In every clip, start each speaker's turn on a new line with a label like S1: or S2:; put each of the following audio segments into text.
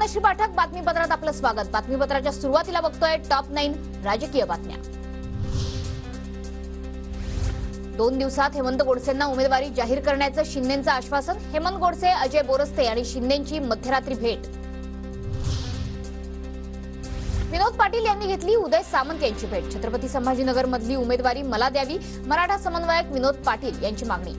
S1: श्री पाठक बातमीपत्रात आपलं स्वागत। बातमीपत्राच्या सुरुवातीला बघतोय टॉप 9 राजकीय बातम्या। 2 दिवसात हेमंत गोडसेंना उमेदवारी जाहीर करण्याचं शिंदेंचं आश्वासन। हेमंत गोडसे, अजय बोरस्ते आणि शिंदेंची मध्यरात्री भेट। विनोद पाटील यांनी घेतली उदय सामंत यांची भेट। छत्रपती संभाजीनगर मधली उमेदवारी मला द्यावी, मराठा समन्वयक विनोद पाटील यांची मागणी।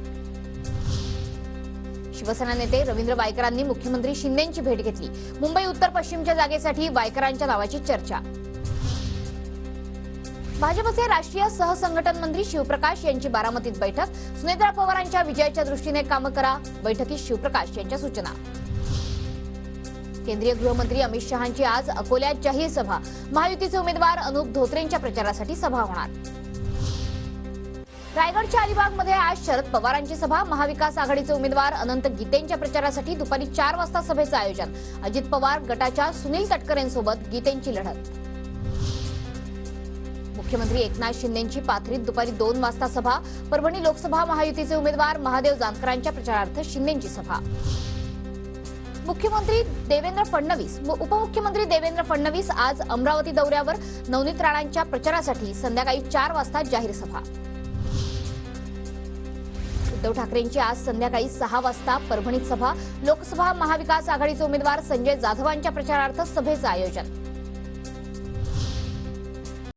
S1: शिवसेना नेते रवींद्र वायकरांनी मुख्यमंत्री शिंदेंची भेट घेतली। मुंबई उत्तर पश्चिमच्या जागेसाठी वायकरांच्या नावाची चर्चा। भाजपचे राष्ट्रीय सहसंघटन मंत्री शिवप्रकाश यांची बारामतीत बैठक। सुनेत्रा पवारांच्या विजयाच्या दृष्टीने काम करा, बैठकीत शिवप्रकाश यांच्या सूचना। केंद्रीय गृहमंत्री अमित शहांची आज अकोल्यात जाहीर सभा। महायुतीचे उमेदवार अनुप धोत्रेंच्या प्रचारासाठी सभा होणार। रायगडच्या अलिबागमध्ये आज शरद पवारांची सभा। महाविकास आघाडीचे उमेदवार अनंत गीतेंच्या प्रचारासाठी दुपारी 4 वाजता सभेचं आयोजन। अजित पवार गटाच्या सुनील तटकरेंसोबत गीतेंची लढत। मुख्यमंत्री एकनाथ शिंदेंची पाथरीत दुपारी 2 वाजता सभा। परभणी लोकसभा महायुतीचे उमेदवार महादेव जानकरांच्या प्रचारार्थ शिंदेंची सभा। मुख्यमंत्री देवेंद्र फडणवीस उपमुख्यमंत्री देवेंद्र फडणवीस आज अमरावती दौऱ्यावर। नवनीत राणांच्या प्रचारासाठी संध्याकाळी 4 वाजता जाहीर सभा। उद्धव ठाकरेंची आज संध्याकाळी 6 वाजता परभणीत सभा। लोकसभा महाविकास आघाडीचे उमेदवार संजय जाधवांच्या प्रचारार्थ सभेचं आयोजन।